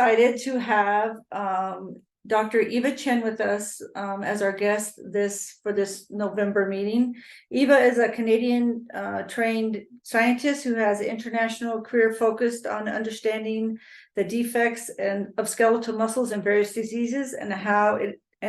excited to have Dr. Eva Chin with us as our guest for this November meeting. Eva is a Canadian trained scientist who has an international career focused on understanding the defects of skeletal muscles in various diseases and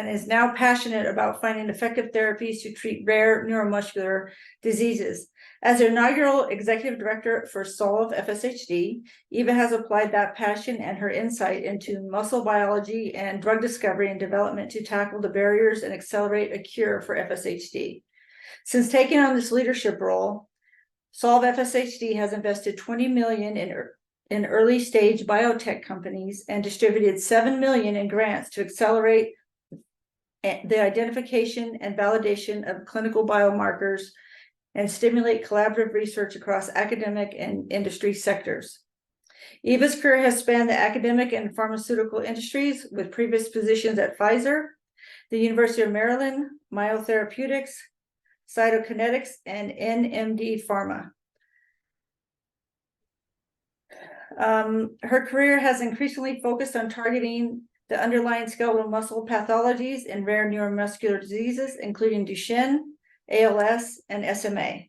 is now passionate about finding effective therapies to treat rare neuromuscular diseases. As the inaugural executive director for Solve FSHD, Eva has applied that passion and her insight into muscle biology and drug discovery and development to tackle the barriers and accelerate a cure for FSHD. Since taking on this leadership role, Solve FSHD has invested $20 million in early stage biotech companies and distributed $7 million in grants to accelerate the identification and validation of clinical biomarkers and stimulate collaborative research across academic and industry sectors. Eva's career has spanned the academic and pharmaceutical industries with previous positions at Pfizer, the University of Maryland, Myotherapeutics, Cytokinetics, and NMD Pharma. Her career has increasingly focused on targeting the underlying skeletal muscle pathologies in rare neuromuscular diseases, including Duchenne, ALS, and SMA.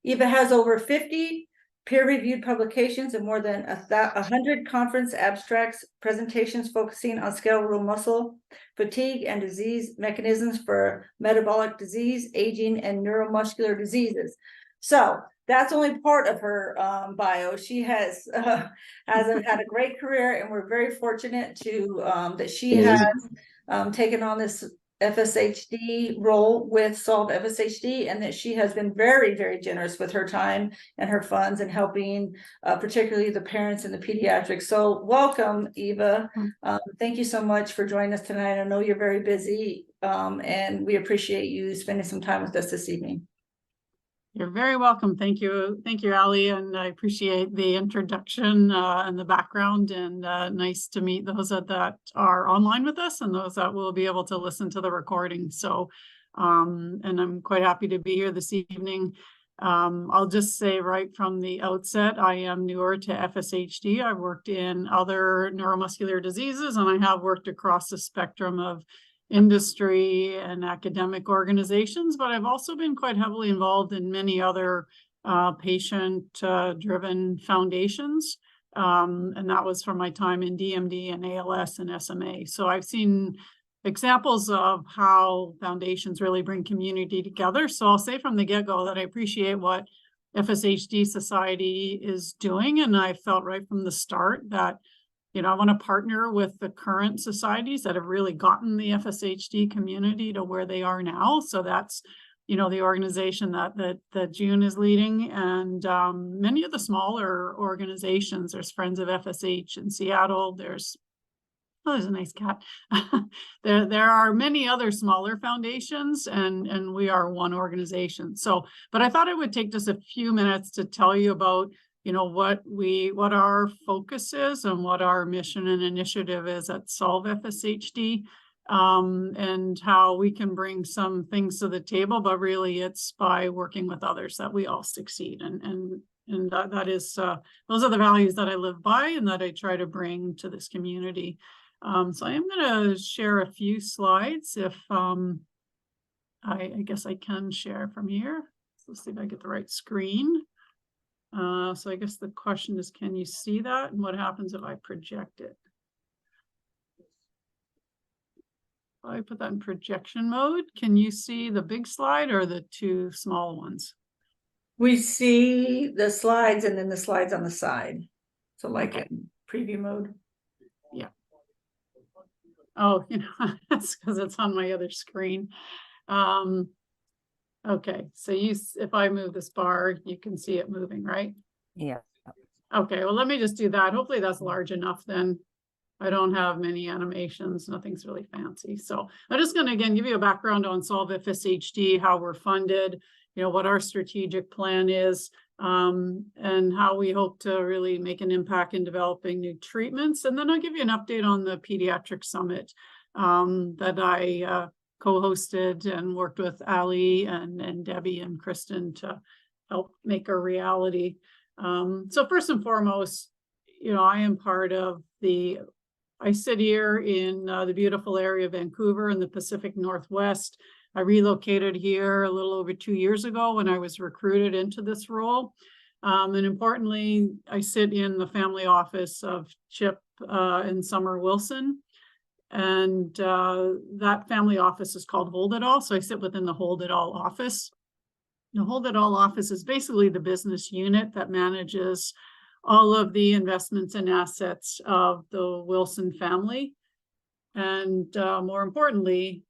Eva has over 50 peer-reviewed publications and more than 100 conference abstracts, presentations focusing on skeletal muscle fatigue and disease mechanisms for metabolic disease, aging, and neuromuscular diseases. So that's only part of her bio. She has had a great career, and we're very fortunate to that she has taken on this FSHD role with Solve FSHD, and that she has been very, very generous with her time and her funds and helping particularly the parents and the pediatrics. So welcome, Eva. Thank you so much for joining us tonight. I know you're very busy, and we appreciate you spending some time with us this evening. You're very welcome. Thank you. Thank you, Ali. And I appreciate the introduction and the background, and nice to meet those that are online with us and those that will be able to listen to the recording. So, and I'm quite happy to be here this evening. I'll just say right from the outset, I am newer to FSHD. I've worked in other neuromuscular diseases, and I have worked across the spectrum of industry and academic organizations, but I've also been quite heavily involved in many other patient-driven foundations, and that was from my time in DMD and ALS and SMA. So I've seen examples of how foundations really bring community together. So I'll say from the get-go that I appreciate what FSHD Society is doing, and I felt right from the start that I want to partner with the current societies that have really gotten the FSHD community to where they are now. So that's, the organization that June is leading, and many of the smaller organizations. There's Friends of FSH in Seattle. There's a nice cat. There are many other smaller foundations, and we are one organization. So, but I thought it would take just a few minutes to tell you about what our focus is and what our mission and initiative is at Solve FSHD, and how we can bring some things to the table, but really it's by working with others that we all succeed. And that is, those are the values that I live by and that I try to bring to this community. So I am going to share a few slides if, I guess I can share from here. So let's see if I get the right screen. So I guess the question is, can you see that? And what happens if I project it? If I put that in projection mode, can you see the big slide or the two small ones? We see the slides and then the slides on the side. So like in preview mode. Yeah. Oh, that's because it's on my other screen. Okay, so if I move this bar, you can see it moving, right? Yeah. Okay, well, let me just do that. Hopefully that's large enough then. I don't have many animations, nothing's really fancy. So I'm just going to, again, give you a background on Solve FSHD, how we're funded, what our strategic plan is, and how we hope to really make an impact in developing new treatments. And then I'll give you an update on the pediatric summit that I co-hosted and worked with Ali and Debbie and Kristen to help make a reality. So first and foremost, I am part of the I sit here in the beautiful area of Vancouver in the Pacific Northwest. I relocated here a little over 2 years ago when I was recruited into this role. And importantly, I sit in the family office of Chip and Summer Wilson. And that family office is called Hold It All. So I sit within the Hold It All office. The Hold It All office is basically the business unit that manages all of the investments and assets of the Wilson family. And more importantly,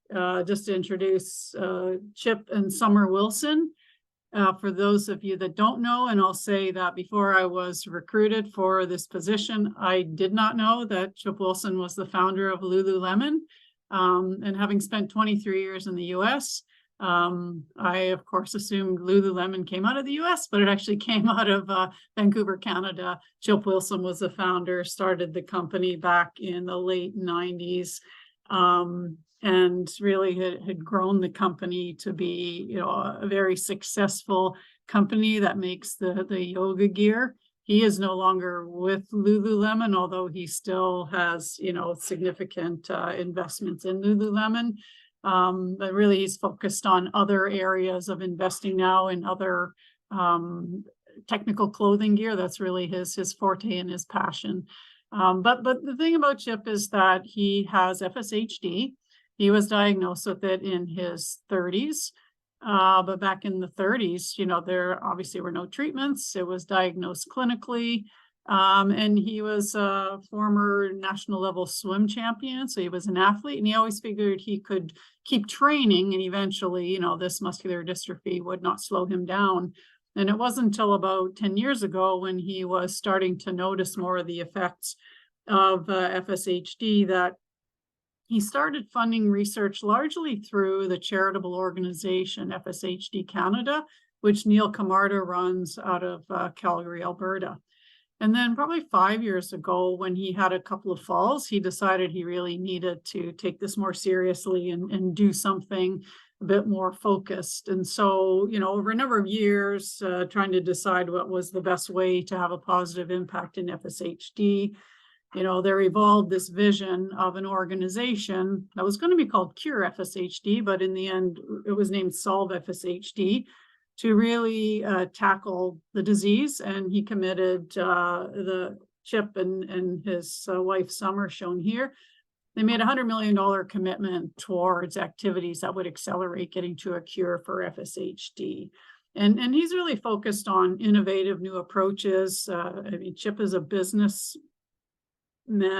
just to introduce Chip and Summer Wilson, for those of you that don't know, and I'll say that before I was recruited for this position, I did not know that Chip Wilson was the founder of Lululemon. And having spent 23 years in the US, I, of course, assumed Lululemon came out of the US, but it actually came out of Vancouver, Canada. Chip Wilson was the founder, started the company back in the late 90s, and really had grown the company to be, a very successful company that makes the yoga gear. He is no longer with Lululemon, although he still has, significant investments in Lululemon. But really he's focused on other areas of investing now in other technical clothing gear. That's really his forte and his passion. But the thing about Chip is that he has FSHD. He was diagnosed with it in his 30s. But back in the 30s, there obviously were no treatments. It was diagnosed clinically. And he was a former national level swim champion. So he was an athlete, and he always figured he could keep training, and eventually, this muscular dystrophy would not slow him down. And it wasn't until about 10 years ago when he was starting to notice more of the effects of FSHD that he started funding research largely through the charitable organization FSHD Canada, which Neil Camarda runs out of Calgary, Alberta. And then probably 5 years ago, when he had a couple of falls, he decided he really needed to take this more seriously and do something a bit more focused. And so, over a number of years, trying to decide what was the best way to have a positive impact in FSHD, there evolved this vision of an organization that was going to be called Cure FSHD, but in the end, it was named Solve FSHD, to really tackle the disease. And he committed the Chip and his wife, Summer, shown here. They made a $100 million commitment towards activities that would accelerate getting to a cure for FSHD. And he's really focused on innovative new approaches. Chip is a businessman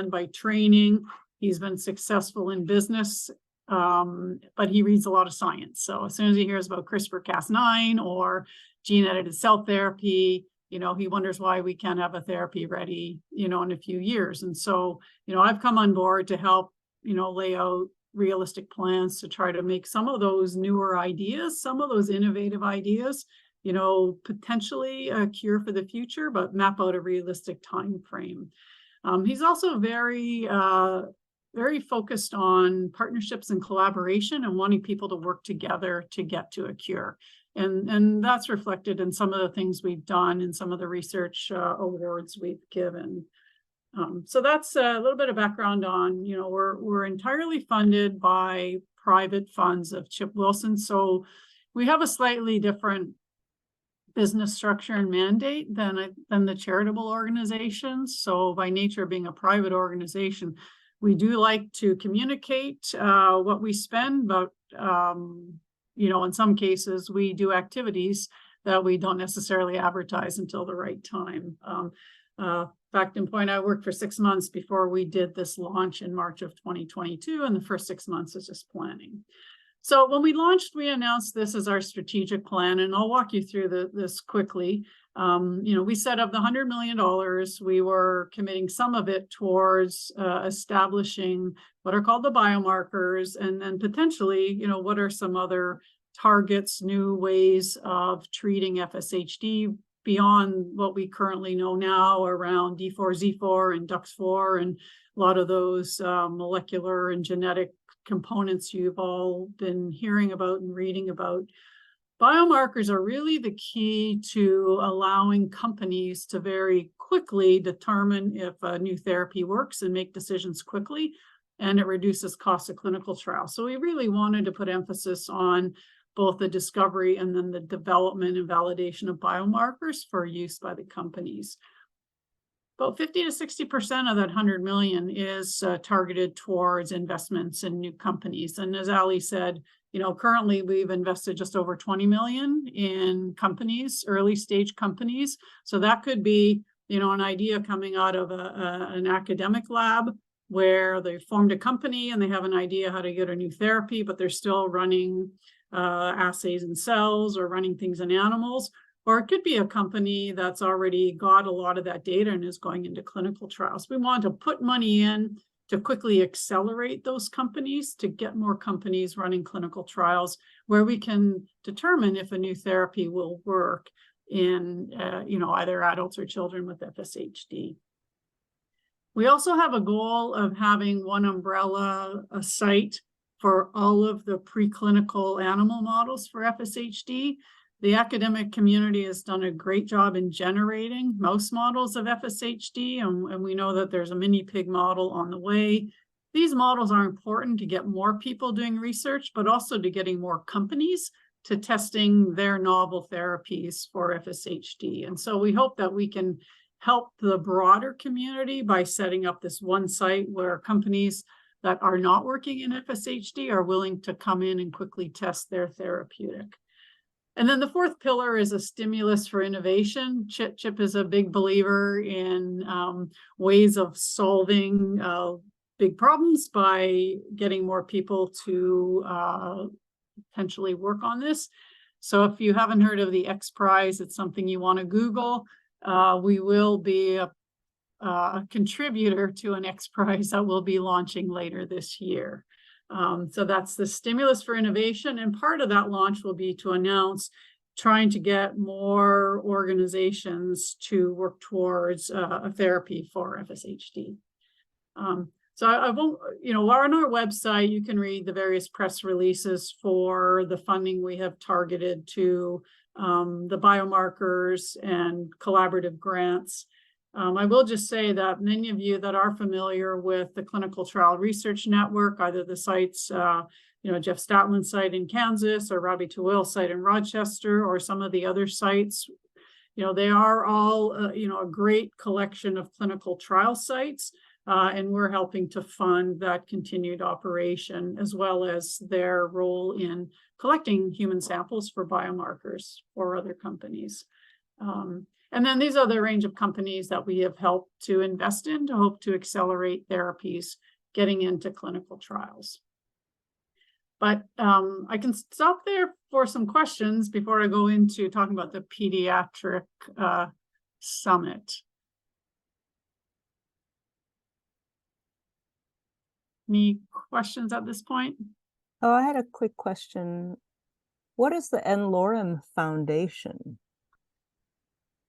by training. He's been successful in business, but he reads a lot of science. So as soon as he hears about CRISPR-Cas9 or gene-edited cell therapy, he wonders why we can't have a therapy ready, in a few years. And so, I've come on board to help, lay out realistic plans to try to make some of those newer ideas, some of those innovative ideas, potentially a cure for the future, but map out a realistic time frame. He's also very focused on partnerships and collaboration and wanting people to work together to get to a cure. And that's reflected in some of the things we've done and some of the research awards we've given. So that's a little bit of background on, we're entirely funded by private funds of Chip Wilson. So we have a slightly different business structure and mandate than the charitable organizations. So by nature of being a private organization, we do like to communicate what we spend, but in some cases we do activities that we don't necessarily advertise until the right time. Fact in point, I worked for 6 months before we did this launch in March of 2022, and the first 6 months is just planning. So when we launched, we announced this as our strategic plan, and I'll walk you through this quickly. We said of the $100 million, we were committing some of it towards establishing what are called the biomarkers, and then potentially, what are some other targets, new ways of treating FSHD beyond what we currently know now around D4Z4 and DUX4 and a lot of those molecular and genetic components you've all been hearing about and reading about. Biomarkers are really the key to allowing companies to very quickly determine if a new therapy works and make decisions quickly, and it reduces costs of clinical trials. So we really wanted to put emphasis on both the discovery and then the development and validation of biomarkers for use by the companies. About 50 to 60% of that 100 million is targeted towards investments in new companies. And as Ali said, currently we've invested just over 20 million in companies, early stage companies. So that could be, an idea coming out of an academic lab where they formed a company and they have an idea how to get a new therapy, but they're still running assays in cells or running things in animals. Or it could be a company that's already got a lot of that data and is going into clinical trials. We want to put money in to quickly accelerate those companies, to get more companies running clinical trials where we can determine if a new therapy will work in either adults or children with FSHD. We also have a goal of having one umbrella, a site for all of the preclinical animal models for FSHD. The academic community has done a great job in generating mouse models of FSHD, and we know that there's a mini pig model on the way. These models are important to get more people doing research, but also to getting more companies to testing their novel therapies for FSHD. And so we hope that we can help the broader community by setting up this one site where companies that are not working in FSHD are willing to come in and quickly test their therapeutic. And then the fourth pillar is a stimulus for innovation. Chip is a big believer in ways of solving big problems by getting more people to potentially work on this. So if you haven't heard of the X Prize, it's something you want to Google. We will be a contributor to an X Prize that we'll be launching later this year. So that's the stimulus for innovation. And part of that launch will be to announce trying to get more organizations to work towards a therapy for FSHD. So I won't, on our website, you can read the various press releases for the funding we have targeted to the biomarkers and collaborative grants. I will just say that many of you that are familiar with the Clinical Trial Research Network, either the sites, Jeff Statlin's site in Kansas or Robbie Tawil's site in Rochester, or some of the other sites, they are all, a great collection of clinical trial sites, and we're helping to fund that continued operation, as well as their role in collecting human samples for biomarkers for other companies. And then these are the range of companies that we have helped to invest in to hope to accelerate therapies getting into clinical trials. But I can stop there for some questions before I go into talking about the pediatric summit. Any questions at this point? Oh, I had a quick question. What is the NLORM Foundation?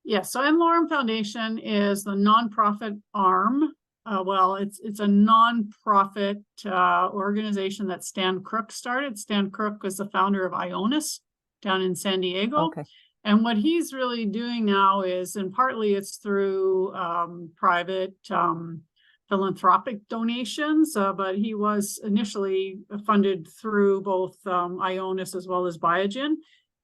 Yes, so NLORM Foundation is the nonprofit arm. It's a nonprofit organization that Stan Crook started. Stan Crook was the founder of Ionis down in San Diego. Okay. And what he's really doing now is, and partly it's through private philanthropic donations, but he was initially funded through both Ionis as well as Biogen.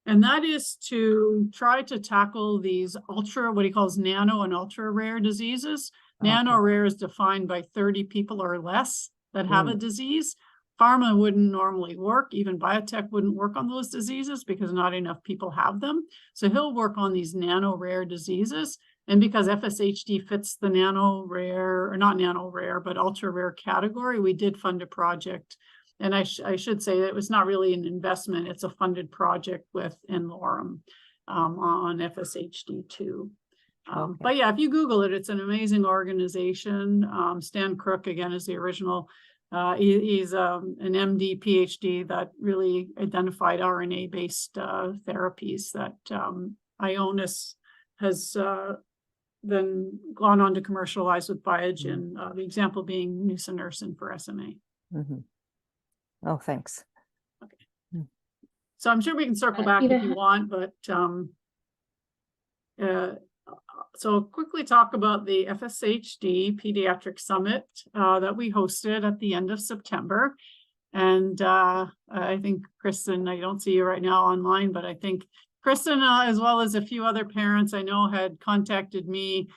And that is to try to tackle these what he calls nano and ultra rare diseases. Okay. Nano rare is defined by 30 people or less that have a disease. Pharma wouldn't normally work. Even biotech wouldn't work on those diseases because not enough people have them. So he'll work on these nano rare diseases. And because FSHD fits the nano rare, or not nano rare, but ultra rare category, we did fund a project. And I should say that it was not really an investment. It's a funded project with NLORM on FSHD too. Okay. But yeah, if you Google it, it's an amazing organization. Stan Crook, again, is the original. He's an MD, PhD that really identified RNA-based therapies that Ionis has then gone on to commercialize with Biogen, the example being nusinersen for SMA. Mm-hmm. Oh, thanks. Okay. So I'm sure we can circle back Eva, if you want, but so I'll quickly talk about the FSHD Pediatric Summit that we hosted at the end of September. And I think Kristen, I don't see you right now online, but I think Kristen, as well as a few other parents I know, had contacted me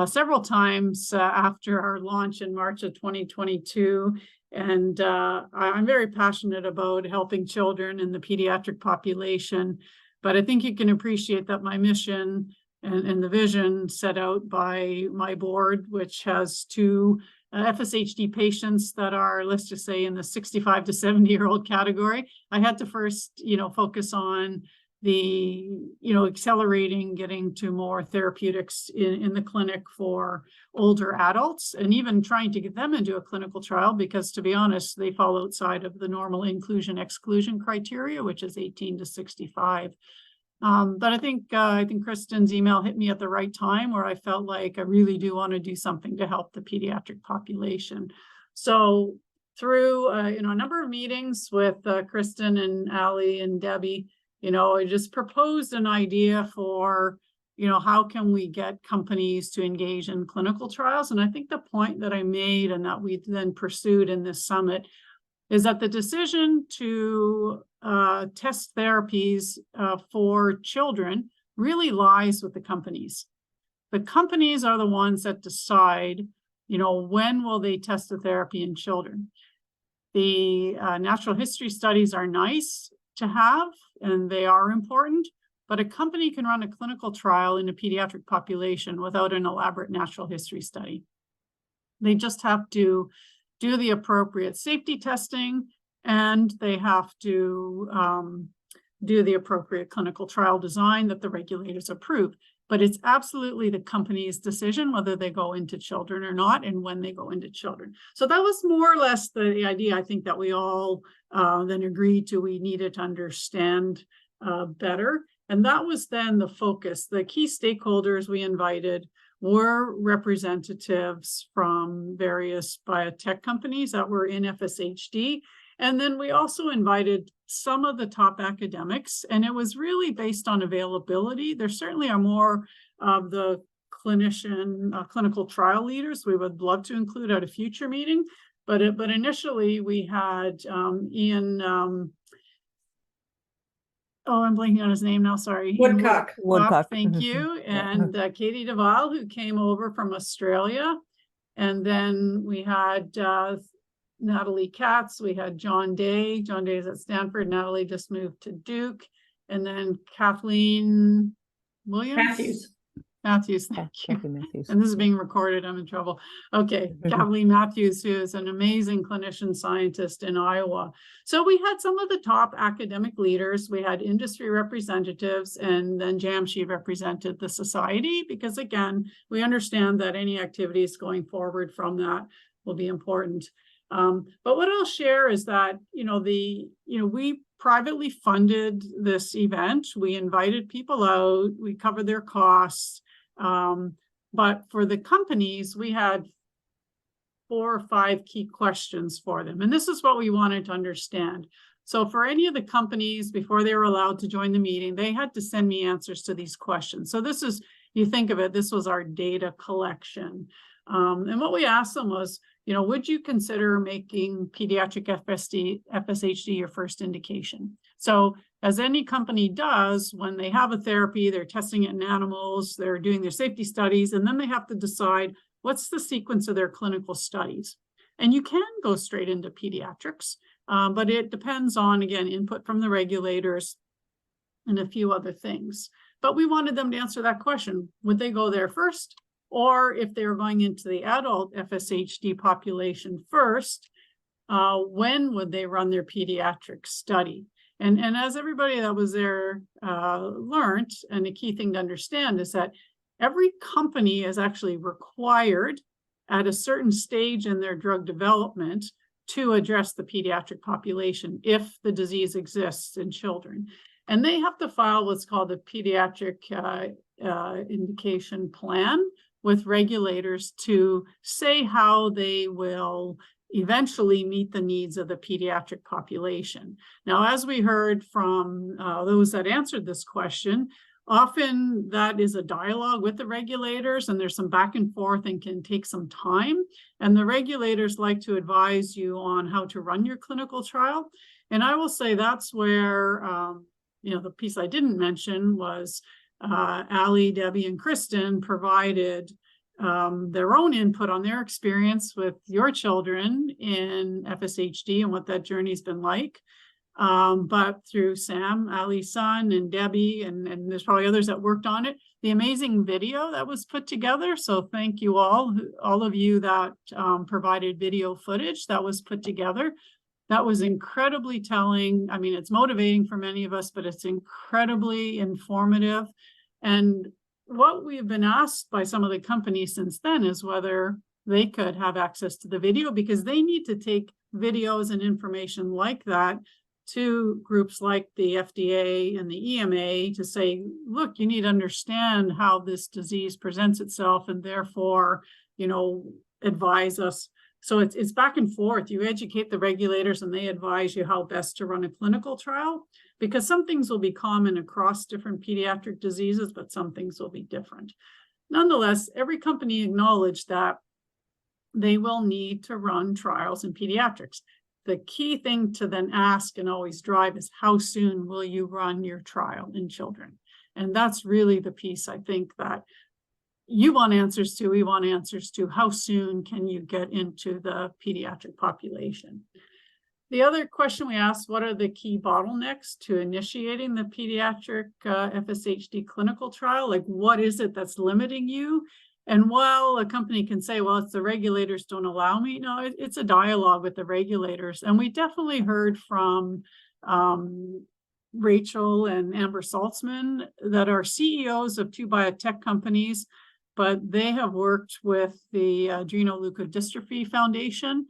several times after our launch in March of 2022. And I'm very passionate about helping children in the pediatric population. But I think you can appreciate that my mission and the vision set out by my board, which has two FSHD patients that are, let's just say, in the 65 to 70-year-old category. I had to first, focus on the, accelerating, getting to more therapeutics in the clinic for older adults, and even trying to get them into a clinical trial, because to be honest, they fall outside of the normal inclusion-exclusion criteria, which is 18 to 65. But I think Kristen's email hit me at the right time, where I felt like I really do want to do something to help the pediatric population. So through a number of meetings with Kristen and Ali and Debbie, I just proposed an idea for how can we get companies to engage in clinical trials. And I think the point that I made, and that we then pursued in this summit, is that the decision to test therapies for children really lies with the companies. The companies are the ones that decide, when will they test the therapy in children. The natural history studies are nice to have, and they are important, but a company can run a clinical trial in a pediatric population without an elaborate natural history study. They just have to do the appropriate safety testing, and they have to do the appropriate clinical trial design that the regulators approve. But it's absolutely the company's decision whether they go into children or not, and when they go into children. So that was more or less the idea, I think, that we all then agreed to. We needed to understand better. And that was then the focus. The key stakeholders we invited were representatives from various biotech companies that were in FSHD. And then we also invited some of the top academics, and it was really based on availability. There certainly are more of the clinical trial leaders we would love to include at a future meeting. But initially we had Ian, I'm blanking on his name now, sorry. Woodcock. Woodcock. Thank you. And Katie Duval, who came over from Australia. And then we had Natalie Katz, we had John Day. John Day is at Stanford. Natalie just moved to Duke. And then Kathleen Williams? Matthews, thank you. Matthews. And this is being recorded, I'm in trouble. Okay, Kathleen Matthews, who is an amazing clinician scientist in Iowa. So we had some of the top academic leaders, we had industry representatives, and then Jamshi represented the society, because again, we understand that any activities going forward from that will be important. But what I'll share is that, we privately funded this event. We invited people out, we covered their costs. But for the companies, we had 4 or 5 key questions for them. And this is what we wanted to understand. So for any of the companies, before they were allowed to join the meeting, they had to send me answers to these questions. So this is, you think of it, this was our data collection. And what we asked them was, would you consider making pediatric FSHD your first indication? So as any company does, when they have a therapy, they're testing it in animals, they're doing their safety studies, and then they have to decide what's the sequence of their clinical studies. And you can go straight into pediatrics, but it depends on, again, input from the regulators and a few other things. But we wanted them to answer that question. Would they go there first? Or if they were going into the adult FSHD population first, when would they run their pediatric study? And as everybody that was there learned, and the key thing to understand is that every company is actually required at a certain stage in their drug development to address the pediatric population if the disease exists in children. And they have to file what's called a pediatric indication plan with regulators to say how they will eventually meet the needs of the pediatric population. Now, as we heard from those that answered this question, often that is a dialogue with the regulators, and there's some back and forth and can take some time. And the regulators like to advise you on how to run your clinical trial. And I will say that's where, the piece I didn't mention was Ali, Debbie, and Kristen provided their own input on their experience with your children in FSHD and what that journey's been like. But through Sam, Ali's son, and Debbie, and there's probably others that worked on it, the amazing video that was put together. So thank you all of you that provided video footage that was put together. That was incredibly telling. I mean, it's motivating for many of us, but it's incredibly informative. And what we've been asked by some of the companies since then is whether they could have access to the video, because they need to take videos and information like that to groups like the FDA and the EMA to say, look, you need to understand how this disease presents itself, and therefore, advise us. So it's back and forth. You educate the regulators and they advise you how best to run a clinical trial, because some things will be common across different pediatric diseases, but some things will be different. Nonetheless, every company acknowledged that they will need to run trials in pediatrics. The key thing to then ask and always drive is, how soon will you run your trial in children? And that's really the piece I think that you want answers to, we want answers to. How soon can you get into the pediatric population? The other question we asked, what are the key bottlenecks to initiating the pediatric FSHD clinical trial? Like, what is it that's limiting you? And while a company can say, well, it's the regulators don't allow me, no, it's a dialogue with the regulators. And we definitely heard from Rachel and Amber Saltzman that are CEOs of 2 biotech companies, but they have worked with the Adrenoleukodystrophy Foundation.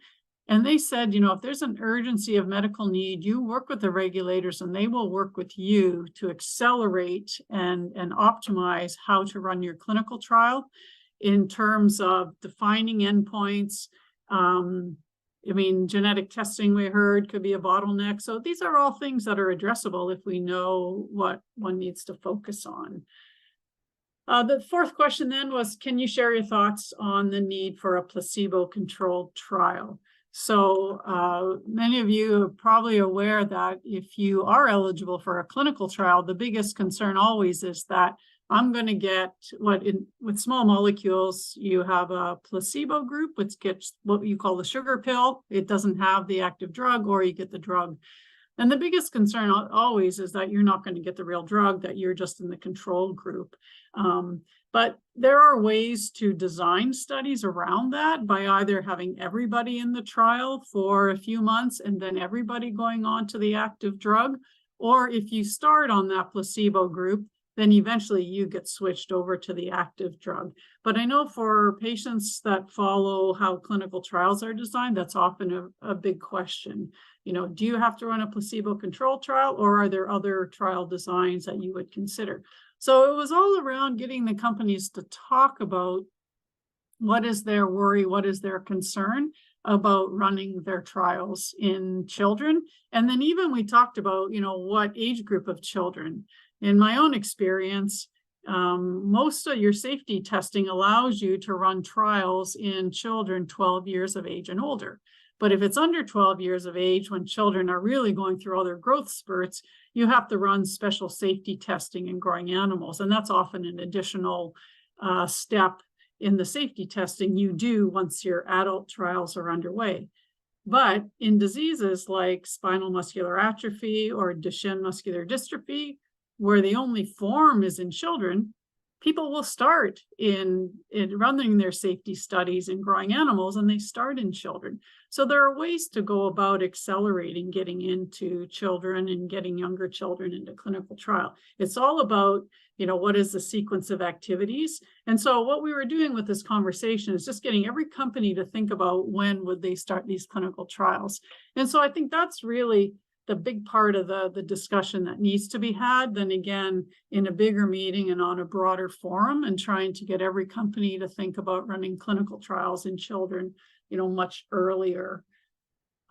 And they said, if there's an urgency of medical need, you work with the regulators and they will work with you to accelerate and optimize how to run your clinical trial in terms of defining endpoints. Genetic testing, we heard, could be a bottleneck. So these are all things that are addressable if we know what one needs to focus on. The fourth question then was, can you share your thoughts on the need for a placebo-controlled trial? So many of you are probably aware that if you are eligible for a clinical trial, the biggest concern always is that I'm going to get with small molecules, you have a placebo group, which gets what you call the sugar pill. It doesn't have the active drug, or you get the drug. And the biggest concern always is that you're not going to get the real drug, that you're just in the control group. But there are ways to design studies around that by either having everybody in the trial for a few months and then everybody going on to the active drug. Or if you start on that placebo group, then eventually you get switched over to the active drug. But I know for patients that follow how clinical trials are designed, that's often a big question. Do you have to run a placebo-controlled trial, or are there other trial designs that you would consider? So it was all around getting the companies to talk about what is their worry, what is their concern about running their trials in children. And then even we talked about, what age group of children. In my own experience, most of your safety testing allows you to run trials in children 12 years of age and older. But if it's under 12 years of age, when children are really going through all their growth spurts, you have to run special safety testing in growing animals. And that's often an additional step in the safety testing you do once your adult trials are underway. But in diseases like spinal muscular atrophy or Duchenne muscular dystrophy, where the only form is in children, people will start in running their safety studies in growing animals, and they start in children. So there are ways to go about accelerating getting into children and getting younger children into clinical trial. It's all about, what is the sequence of activities? And so what we were doing with this conversation is just getting every company to think about when would they start these clinical trials. And so I think that's really the big part of the discussion that needs to be had, then again, in a bigger meeting and on a broader forum, and trying to get every company to think about running clinical trials in children, much earlier.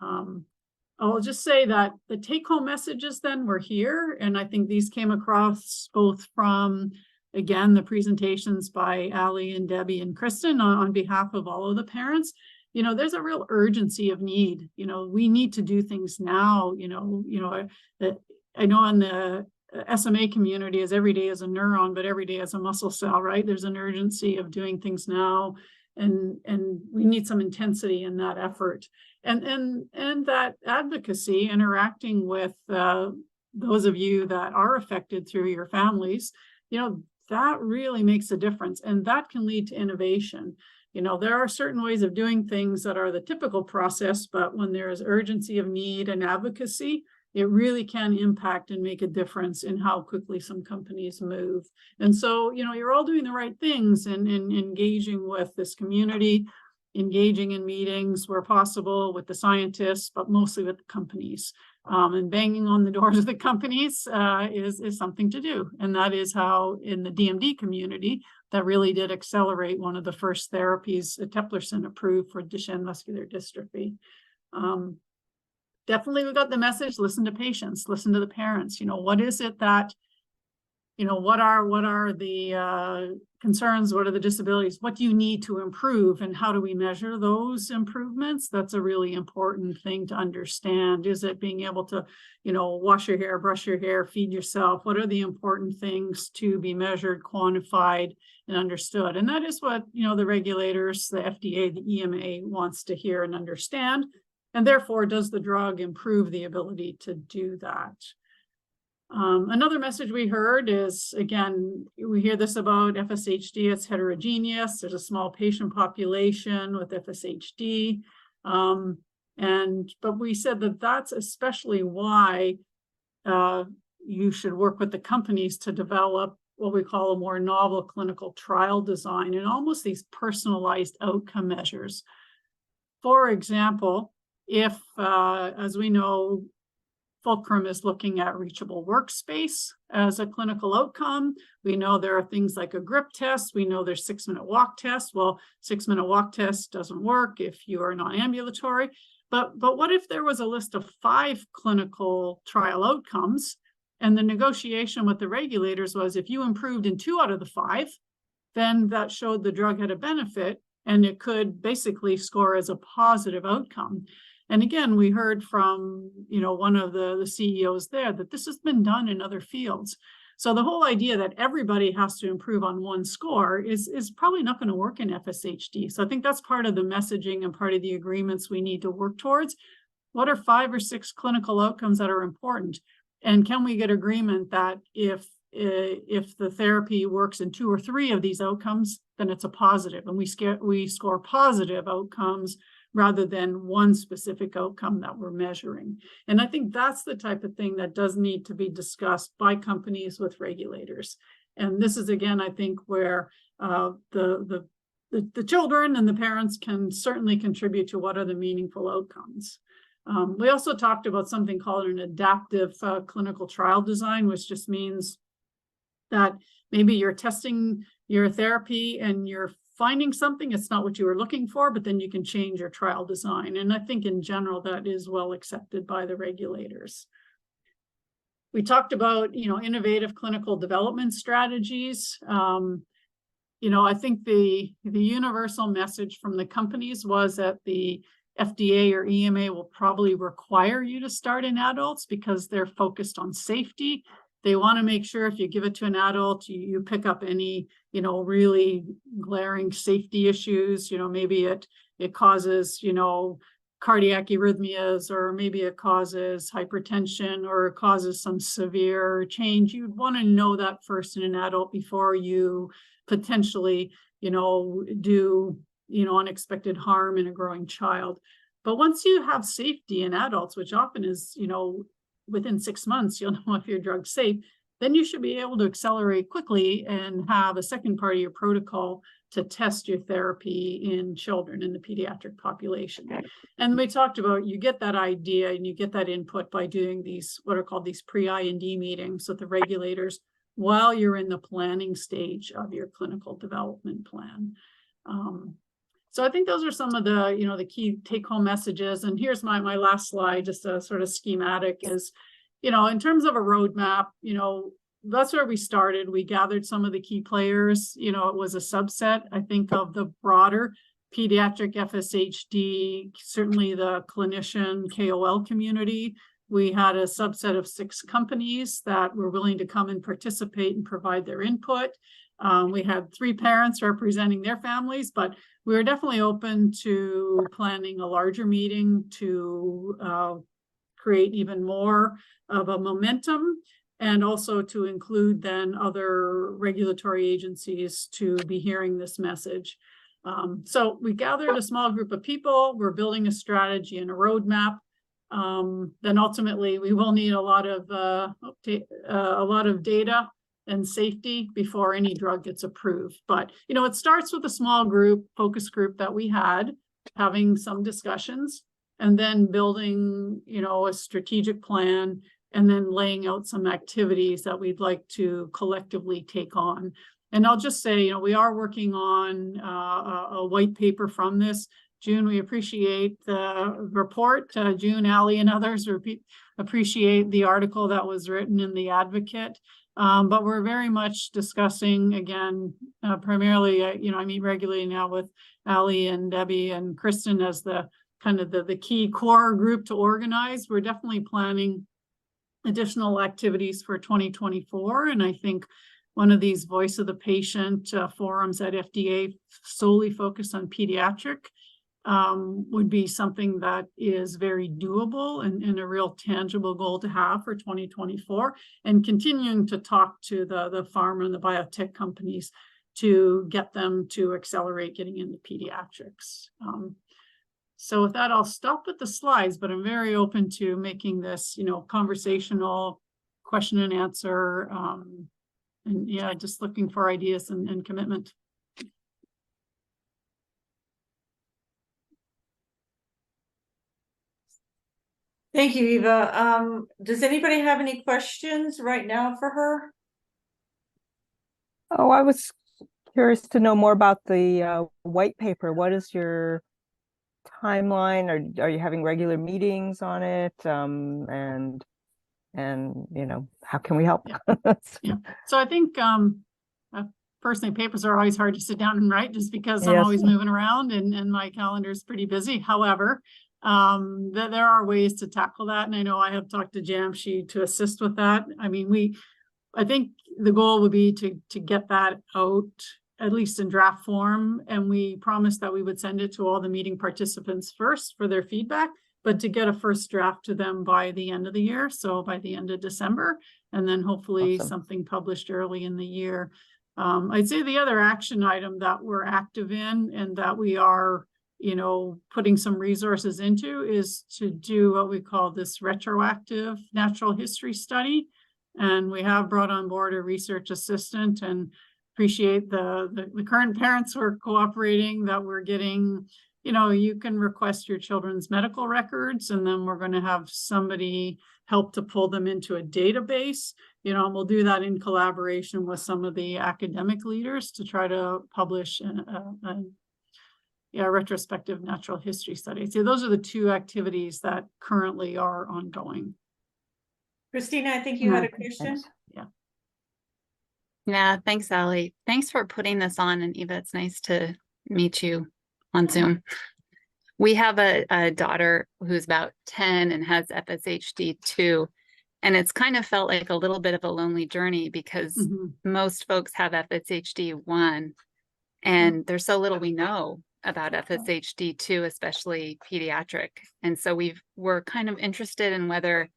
I'll just say that the take-home messages then were here, and I think these came across both from, again, the presentations by Ali and Debbie and Kristen on behalf of all of the parents. You know, there's a real urgency of need. You know, we need to do things now. I know in the SMA community is every day is a neuron, but every day is a muscle cell, right? There's an urgency of doing things now, and we need some intensity in that effort. And that advocacy, interacting with those of you that are affected through your families, you know, that really makes a difference, and that can lead to innovation. You know, there are certain ways of doing things that are the typical process, but when there is urgency of need and advocacy, it really can impact and make a difference in how quickly some companies move. And so, you know, you're all doing the right things and engaging with this community, engaging in meetings where possible with the scientists, but mostly with the companies. And banging on the doors of the companies is something to do. And that is how in the DMD community, that really did accelerate one of the first therapies, eteplirsen, approved for Duchenne muscular dystrophy. Definitely we got the message, listen to patients, listen to the parents. You know, what is it that, you know, what are the concerns? What are the disabilities? What do you need to improve? And how do we measure those improvements? That's a really important thing to understand. Is it being able to, you know, wash your hair, brush your hair, feed yourself? What are the important things to be measured, quantified, and understood? And that is what, you know, the regulators, the FDA, the EMA wants to hear and understand. And therefore, does the drug improve the ability to do that? Another message we heard is, again, we hear this about FSHD, it's heterogeneous. There's a small patient population with FSHD. But we said that that's especially why you should work with the companies to develop what we call a more novel clinical trial design and almost these personalized outcome measures. For example, if, as we know, Fulcrum is looking at reachable workspace as a clinical outcome. We know there are things like a grip test. We know there's 6-minute walk test. Well, 6-minute walk test doesn't work if you are non-ambulatory. But what if there was a list of 5 clinical trial outcomes, and the negotiation with the regulators was if you improved in 2 out of the 5, then that showed the drug had a benefit, and it could basically score as a positive outcome. And again, we heard from, you know, one of the CEOs there that this has been done in other fields. So the whole idea that everybody has to improve on one score is probably not going to work in FSHD. So I think that's part of the messaging and part of the agreements we need to work towards. What are 5 or 6 clinical outcomes that are important? And can we get agreement that if the therapy works in 2 or 3 of these outcomes, then it's a positive, and we score positive outcomes rather than one specific outcome that we're measuring. And I think that's the type of thing that does need to be discussed by companies with regulators. And this is, again, I think where the children and the parents can certainly contribute to what are the meaningful outcomes. We also talked about something called an adaptive clinical trial design, which just means that maybe you're testing your therapy and you're finding something, it's not what you were looking for, but then you can change your trial design. And I think in general, that is well accepted by the regulators. We talked about, you know, innovative clinical development strategies. You know, I think the universal message from the companies was that the FDA or EMA will probably require you to start in adults because they're focused on safety. They want to make sure if you give it to an adult, you pick up any, you know, really glaring safety issues. You know, maybe it causes, you know, cardiac arrhythmias, or maybe it causes hypertension, or it causes some severe change. You'd want to know that first in an adult before you potentially, you know, do, you know, unexpected harm in a growing child. But once you have safety in adults, which often is, you know, within 6 months, you'll know if your drug's safe, then you should be able to accelerate quickly and have a second part of your protocol to test your therapy in children in the pediatric population. And we talked about, you get that idea and you get that input by doing these, what are called these pre-IND meetings with the regulators while you're in the planning stage of your clinical development plan. So I think those are some of the, the key take-home messages. And here's my last slide, just a sort of schematic is, in terms of a roadmap, that's where we started. We gathered some of the key players. It was a subset, I think, of the broader pediatric FSHD, certainly the clinician KOL community. We had a subset of 6 companies that were willing to come and participate and provide their input. We had 3 parents representing their families, but we were definitely open to planning a larger meeting to create even more of a momentum, and also to include then other regulatory agencies to be hearing this message. So we gathered a small group of people. We're building a strategy and a roadmap. Then ultimately we will need a lot of data and safety before any drug gets approved. But, it starts with a small group, focus group that we had, having some discussions, and then building, a strategic plan, and then laying out some activities that we'd like to collectively take on. And I'll just say, we are working on a white paper from this. June, we appreciate the report. June, Ali, and others appreciate the article that was written in The Advocate. But we're very much discussing, again, primarily, I meet regularly now with Ali and Debbie and Kristen as the kind of the key core group to organize. We're definitely planning additional activities for 2024. And I think one of these voice of the patient forums at FDA solely focused on pediatric would be something that is very doable and a real tangible goal to have for 2024, and continuing to talk to the pharma and the biotech companies to get them to accelerate getting into pediatrics. So with that, I'll stop with the slides, but I'm very open to making this, conversational question and answer. And yeah, just looking for ideas and commitment. Thank you, Eva. Does anybody have any questions right now for her? Oh, I was curious to know more about the white paper. What is your timeline? Are you having regular meetings on it? And how can we help? Yeah. So I think personally, papers are always hard to sit down and write, just because I'm always moving around and my calendar is pretty busy. However, there are ways to tackle that, and I know I have talked to Jamshi to assist with that. I mean, I think the goal would be to get that out at least in draft form, and we promised that we would send it to all the meeting participants first for their feedback, but to get a first draft to them by the end of the year, so by the end of December, and then hopefully something published early in the year. I'd say the other action item that we're active in and that we are putting some resources into is to do what we call this retroactive natural history study. And we have brought on board a research assistant, and appreciate the current parents who are cooperating, that we're getting, you can request your children's medical records, and then we're going to have somebody help to pull them into a database, and we'll do that in collaboration with some of the academic leaders to try to publish a retrospective natural history study. So those are the 2 activities that currently are ongoing. Christina, I think you had a question. Yeah, thanks, Ali. Thanks for putting this on. And Eva, it's nice to meet you on Zoom. We have a daughter who's about 10 and has FSHD too. And it's kind of felt like a little bit of a lonely journey, because most folks have FSHD 1, and there's so little we know about FSHD 2, especially pediatric. And so we're kind of interested in whether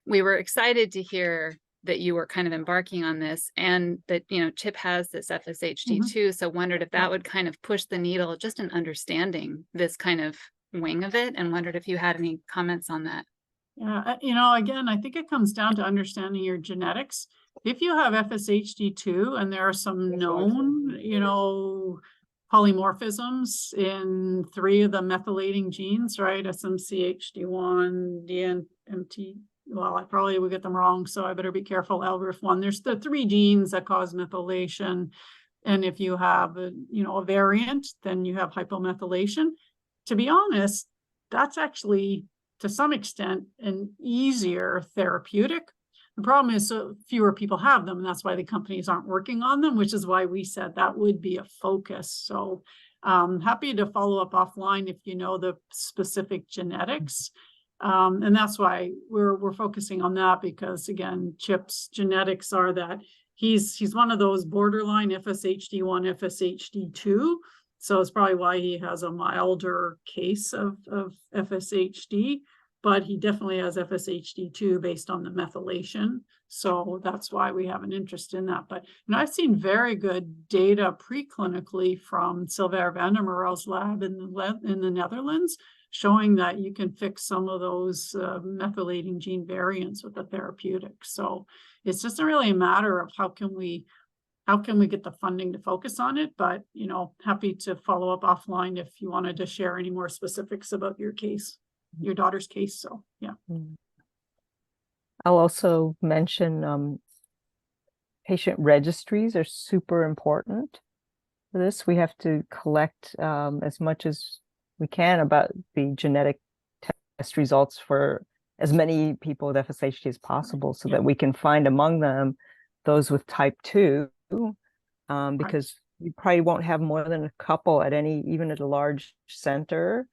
we were excited to hear that you were kind of embarking on this, and that, Chip has this FSHD too. So wondered if that would kind of push the needle just in understanding this kind of wing of it, and wondered if you had any comments on that. Yeah, again, I think it comes down to understanding your genetics. If you have FSHD2 and there are some known, polymorphisms in 3 of the methylating genes, right? SMCHD1, DNMT. Well, I probably would get them wrong, so I better be careful. LRIF1. There's the 3 genes that cause methylation. And if you have a, a variant, then you have hypomethylation. To be honest, that's actually, to some extent, an easier therapeutic. The problem is so fewer people have them, and that's why the companies aren't working on them, which is why we said that would be a focus. So happy to follow up offline if you know the specific genetics. And that's why we're focusing on that, because again, Chip's genetics are that he's one of those borderline FSHD1, FSHD2. So it's probably why he has a milder case of FSHD, but he definitely has FSHD2 based on the methylation. So that's why we have an interest in that. But I've seen very good data preclinically from Sylvain van der Merel's lab in the Netherlands, showing that you can fix some of those methylating gene variants with a therapeutic. So it's just really a matter of how can we get the funding to focus on it. But happy to follow up offline if you wanted to share any more specifics about your case, your daughter's case. So yeah. I'll also mention patient registries are super important for this. We have to collect as much as we can about the genetic test results for as many people with FSHD as possible, so that we can find among them those with type 2, because you probably won't have more than a couple at even at a large center.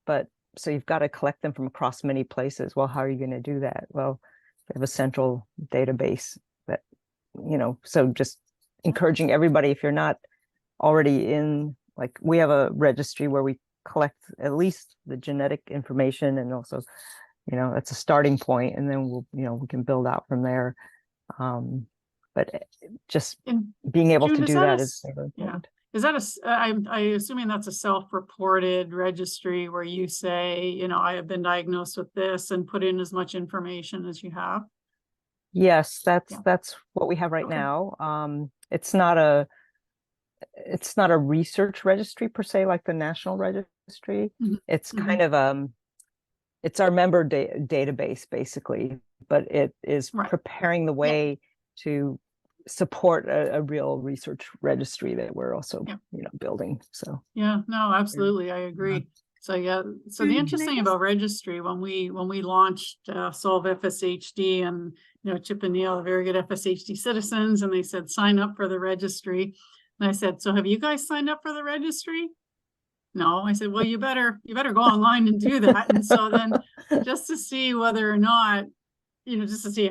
But so you've got to collect them from across many places. Well, how are you going to do that? Well, we have a central database that, so just encouraging everybody, if you're not already in, like, we have a registry where we collect at least the genetic information, and also, it's a starting point, and then we can build out from there. But just being able to do that is important. Yeah. Is that I'm assuming that's a self-reported registry where you say, I have been diagnosed with this, and put in as much information as you have? Yes, that's what we have right now. It's not a research registry per se, like the national registry. It's kind of it's our member database basically, but it is preparing the way to support a real research registry that we're also building. So no, absolutely, I agree. So so the interesting thing about registry, when we launched Solve FSHD, and Chip and Neil are very good FSHD citizens, and they said sign up for the registry, and I said, so have you guys signed up for the registry? No. I said, well, you better go online and do that. And so then, just to see whether or not, just to see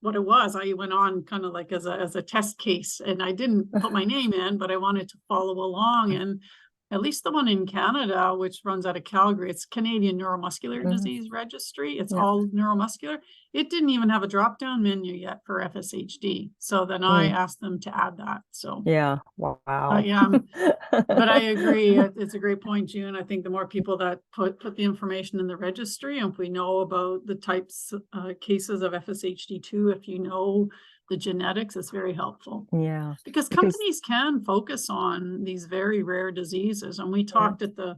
what it was, I went on kind of like as a test case, and I didn't put my name in, but I wanted to follow along. And at least the one in Canada, which runs out of Calgary, it's Canadian Neuromuscular Disease Registry. It's all neuromuscular. It didn't even have a drop-down menu yet for FSHD. So then I asked them to add that. So wow. But I agree. It's a great point, June. I think the more people that put the information in the registry, and if we know about the types cases of FSHD2, if you know the genetics, is very helpful. Because companies can focus on these very rare diseases. And we talked at the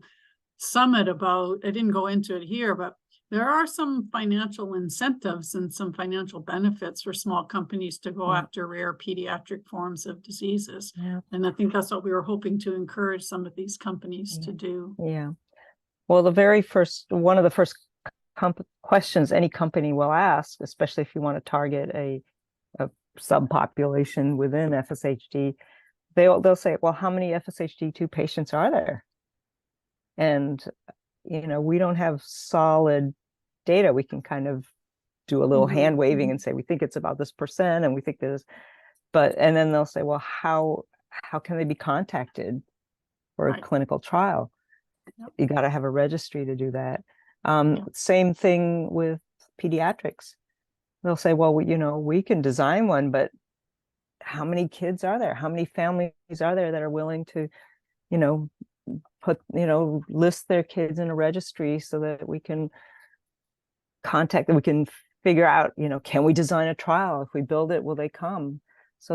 summit about, I didn't go into it here, but there are some financial incentives and some financial benefits for small companies to go after rare pediatric forms of diseases. And I think that's what we were hoping to encourage some of these companies to do. Well, one of the first questions any company will ask, especially if you want to target a subpopulation within FSHD, they'll say, well, how many FSHD2 patients are there? And we don't have solid data. We can kind of do a little hand waving and say we think it's about this percent, and we think this, and then they'll say, well, how can they be contacted for a clinical trial? You got to have a registry to do that. Same thing with pediatrics. They'll say, well, we can design one, but how many kids are there? How many families are there that are willing to, list their kids in a registry so that we can contact them? We can figure out, can we design a trial? If we build it, will they come? So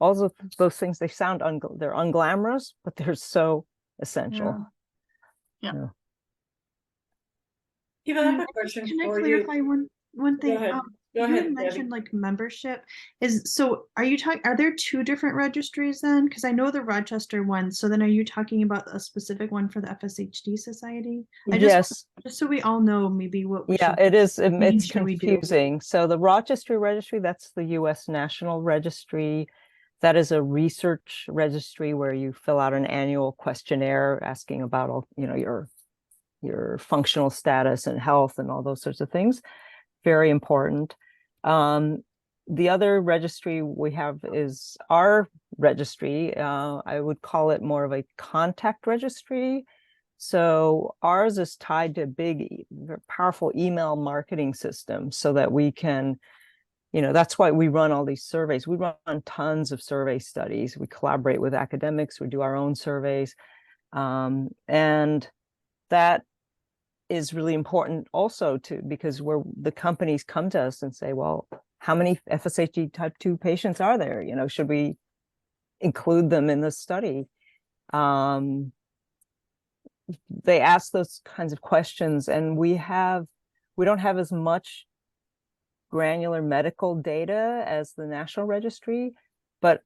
all of those things, they sound they're unglamorous, but they're so essential. Eva, I have a question Can I for you. clarify one thing? Go You ahead, had Debbie. mentioned like membership are there two different registries then? Because I know the Rochester one. So then are you talking about a specific one for the FSHD Society? Yes, Just so we all know maybe what we yeah, should, it is. meetings It's should we do? confusing. So the Rochester Registry, that's the U.S. National Registry. That is a research registry where you fill out an annual questionnaire asking about all, your functional status and health and all those sorts of things. Very important. The other registry we have is our registry. I would call it more of a contact registry. So ours is tied to a big, very powerful email marketing system so that we can, that's why we run all these surveys. We run tons of survey studies. We collaborate with academics. We do our own surveys. And that is really important also because the companies come to us and say, well, how many FSHD type 2 patients are there? Should we include them in the study? They ask those kinds of questions, and we don't have as much granular medical data as the National Registry, but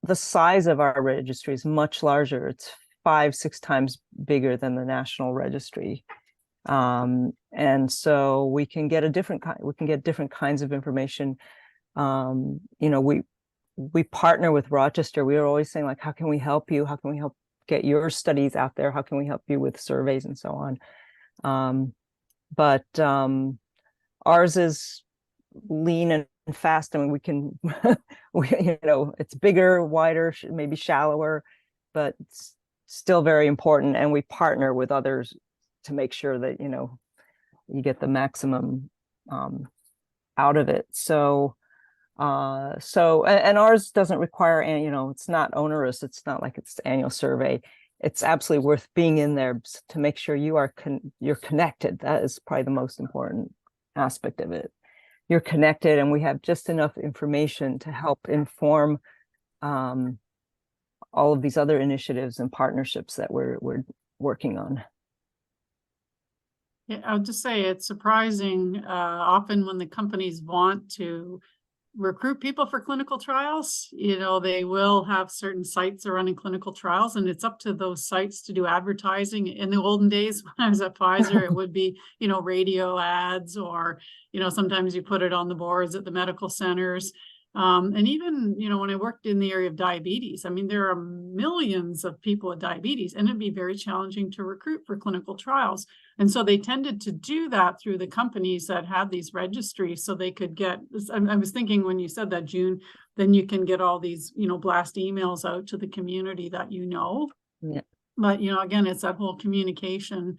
the size of our registry is much larger. It's 5-6 times bigger than the National Registry. And so we can get different kinds of information. We partner with Rochester. We are always saying, like, how can we help you? How can we help get your studies out there? How can we help you with surveys and so on? But ours is lean and fast. I mean, we can, it's bigger, wider, maybe shallower, but it's still very important. And we partner with others to make sure that, you get the maximum out of it. And ours doesn't require, it's not onerous. It's not like it's the annual survey. It's absolutely worth being in there to make sure you're connected. That is probably the most important aspect of it. You're connected, and we have just enough information to help inform all of these other initiatives and partnerships that we're working on. Yeah, I'll just say it's surprising often when the companies want to recruit people for clinical trials, they will have certain sites that are running clinical trials, and it's up to those sites to do advertising. In the olden days, when I was at Pfizer, it would be, radio ads, or, sometimes you put it on the boards at the medical centers. And even, when I worked in the area of diabetes, I mean, there are millions of people with diabetes, and it'd be very challenging to recruit for clinical trials. And so they tended to do that through the companies that had these registries, so they could get, I was thinking when you said that, June, then you can get all these, blast emails out to the community that Yeah. But, again, it's that whole communication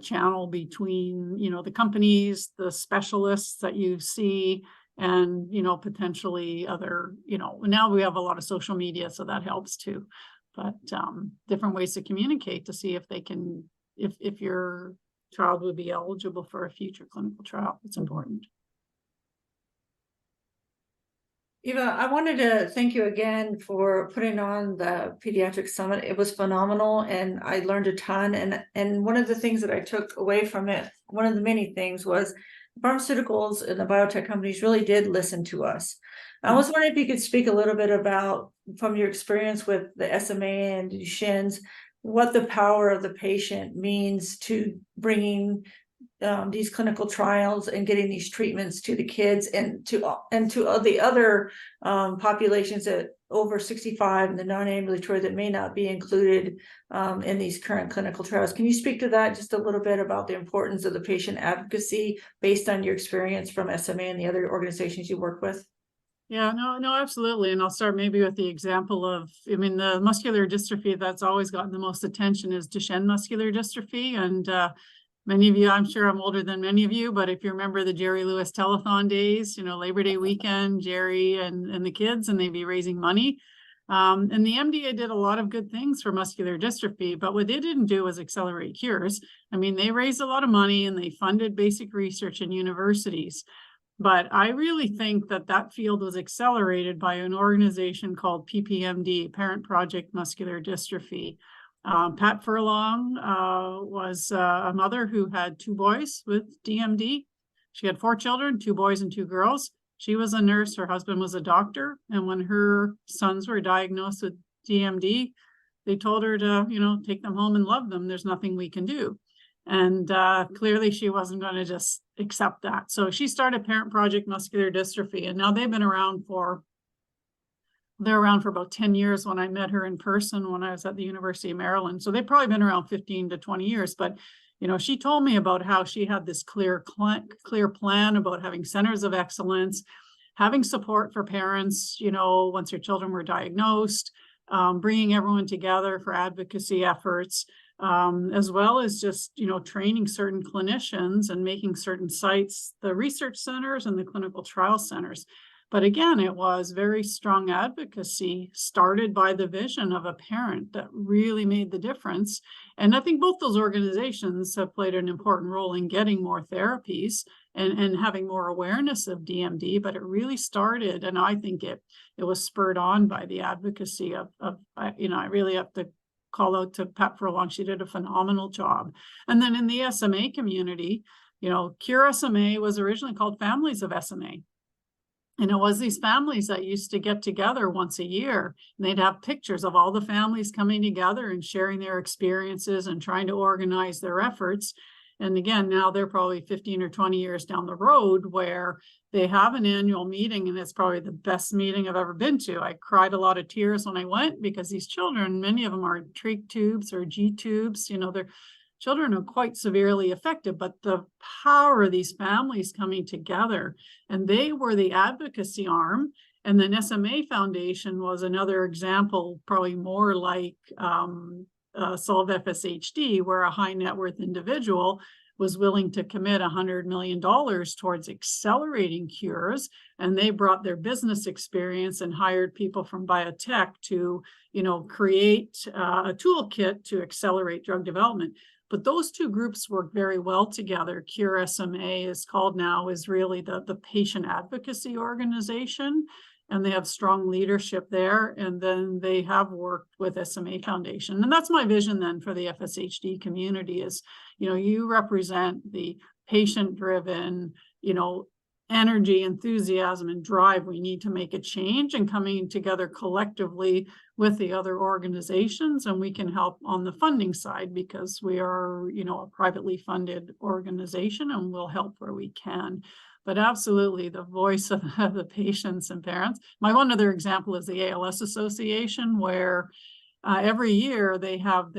channel between, the companies, the specialists that you see, and, potentially other, now we have a lot of social media, so that helps too. But different ways to communicate to see if they can, if your child would be eligible for a future clinical trial. It's important. Eva, I wanted to thank you again for putting on the Pediatric Summit. It was phenomenal, and I learned a ton. And one of the things that I took away from it, one of the many things, was pharmaceuticals and the biotech companies really did listen to us. I was wondering if you could speak a little bit about, from your experience with the SMA and Duchenne's, what the power of the patient means to bringing these clinical trials and getting these treatments to the kids and to the other populations that over 65 and the non-ambulatory that may not be included in these current clinical trials. Can you speak to that just a little bit about the importance of the patient advocacy based on your experience from SMA and the other organizations you work with? Yeah, no, absolutely. And I'll start maybe with the example of, the muscular dystrophy that's always gotten the most attention is Duchenne muscular dystrophy. And many of you, I'm sure I'm older than many of you, but if you remember the Jerry Lewis telethon days, Labor Day weekend, Jerry and the kids, and they'd be raising money. And the MDA did a lot of good things for muscular dystrophy, but what they didn't do was accelerate cures. They raised a lot of money and they funded basic research in universities. But I really think that field was accelerated by an organization called PPMD, Parent Project Muscular Dystrophy. Pat Furlong was a mother who had 2 boys with DMD. She had 4 children, 2 boys and 2 girls. She was a nurse, her husband was a doctor. And when her sons were diagnosed with DMD, they told her to, you know, take them home and love them. There's nothing we can do. And clearly she wasn't going to just accept that. So she started Parent Project Muscular Dystrophy. And now they're around for about 10 years when I met her in person when I was at the University of Maryland. So they've probably been around 15 to 20 years. But, you know, she told me about how she had this clear plan about having centers of excellence, having support for parents, you know, once their children were diagnosed, bringing everyone together for advocacy efforts, as well as just, you know, training certain clinicians and making certain sites, the research centers and the clinical trial centers. But again, it was very strong advocacy started by the vision of a parent that really made the difference. And I think both those organizations have played an important role in getting more therapies and having more awareness of DMD, but it really started, and I think it was spurred on by the advocacy of you know, I really have to call out to Pat Furlong. She did a phenomenal job. And then in the SMA community, you know, Cure SMA was originally called Families of SMA. And it was these families that used to get together once a year, and they'd have pictures of all the families coming together and sharing their experiences and trying to organize their efforts. And again, now they're probably 15 or 20 years down the road where they have an annual meeting, and it's probably the best meeting I've ever been to. I cried a lot of tears when I went because these children, many of them are trach tubes or G tubes, you know, their children are quite severely affected, but the power of these families coming together, and they were the advocacy arm. And then SMA Foundation was another example, probably more like Solve FSHD, where a high net worth individual was willing to commit $100 million towards accelerating cures. And they brought their business experience and hired people from biotech to, you know, create a toolkit to accelerate drug development. But those two groups work very well together. Cure SMA is called now, is really the patient advocacy organization. And they have strong leadership there. And then they have worked with SMA Foundation. And that's my vision then for the FSHD community is, you know, you represent the patient-driven, you know, energy, enthusiasm, and drive. We need to make a change, and coming together collectively with the other organizations. And we can help on the funding side because we are, you know, a privately funded organization, and we'll help where we can. But absolutely the voice of the patients and parents. My one other example is the ALS Association, where every year they have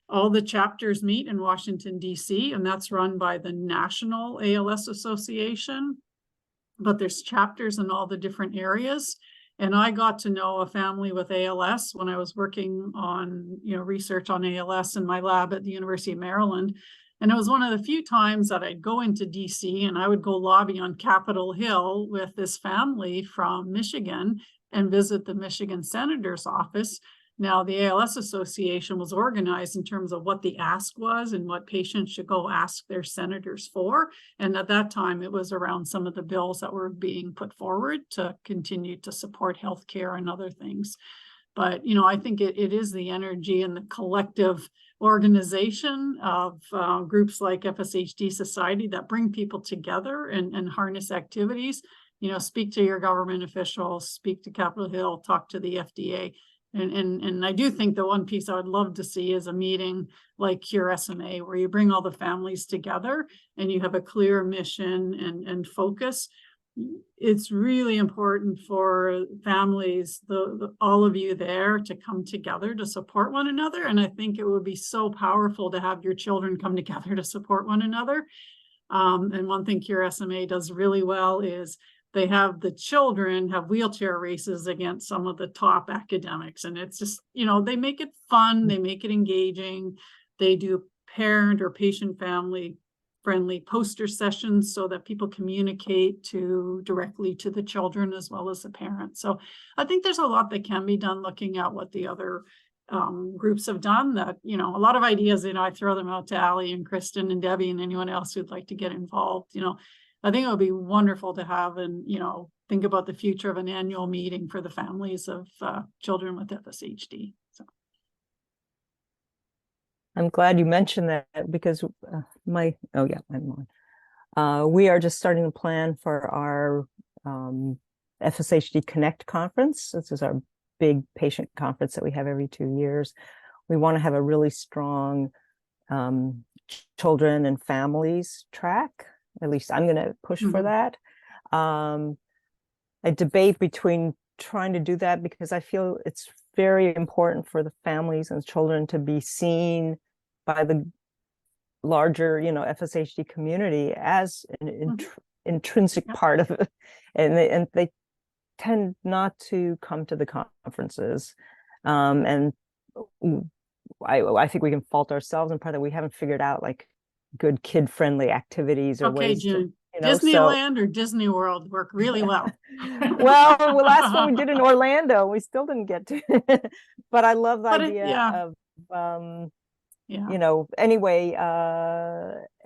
all the chapters meet in Washington, D.C., and that's run by the National ALS Association. But there's chapters in all the different areas. And I got to know a family with ALS when I was working on, you know, research on ALS in my lab at the University of Maryland. And it was one of the few times that I'd go into DC and I would go lobby on Capitol Hill with this family from Michigan and visit the Michigan Senator's office. Now, the ALS Association was organized in terms of what the ask was and what patients should go ask their senators for. And at that time, it was around some of the bills that were being put forward to continue to support healthcare and other things. But, you know, I think it is the energy and the collective organization of groups like FSHD Society that bring people together and harness activities. You know, speak to your government officials, speak to Capitol Hill, talk to the FDA. And I do think the one piece I would love to see is a meeting like Cure SMA, where you bring all the families together and you have a clear mission and focus. It's really important for families, all of you there, to come together to support one another. And I think it would be so powerful to have your children come together to support one another. And one thing Cure SMA does really well is they have the children have wheelchair races against some of the top academics. And it's just, you know, they make it fun, they make it engaging. They do parent or patient family friendly poster sessions so that people communicate directly to the children as well as the parents. So I think there's a lot that can be done looking at what the other groups have done. That, you know, a lot of ideas, you know, I throw them out to Allie and Kristen and Debbie and anyone else who'd like to get involved. You know, I think it would be wonderful to have and, you know, think about the future of an annual meeting for the families of children with FSHD. So I'm glad you mentioned that because I'm on. We are just starting to plan for our FSHD Connect conference. This is our big patient conference that we have every 2 years. We want to have a really strong children and families track. At least I'm going to push for that. I debate between trying to do that because I feel it's very important for the families and children to be seen by the larger, FSHD community as an intrinsic part of it. And they tend not to come to the conferences. And I think we can fault ourselves in part that we haven't figured out like good kid-friendly activities or ways June. to, Disneyland or Disney World work really well. Well, the last one we did in Orlando, we still didn't get to. But I love the idea of anyway,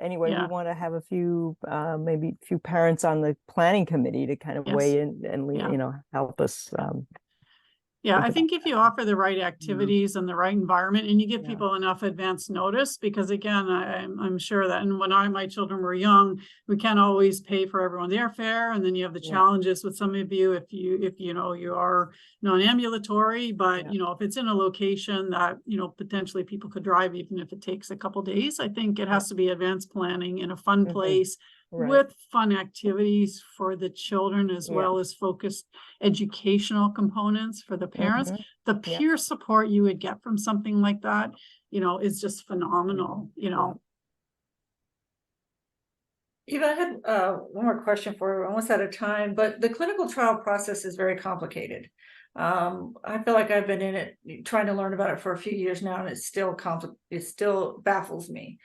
we want to have a few maybe a few parents on the planning committee to kind of weigh in and help us. I think if you offer the right activities and the right environment and you give people enough advance notice, because again, I'm sure that, and when my children were young, we can't always pay for everyone's airfare. And then you have the challenges with some of you, if you are non-ambulatory, but if it's in a location that, potentially people could drive, even if it takes a couple days, I think it has to be advanced planning in a fun place. With fun activities for the children as well as focused educational components for the parents. The peer support you would get from something like that, is just phenomenal, Eva, I had one more question for you. We're almost out of time, but the clinical trial process is very complicated. I feel like I've been in it trying to learn about it for a few years now, and it still baffles me.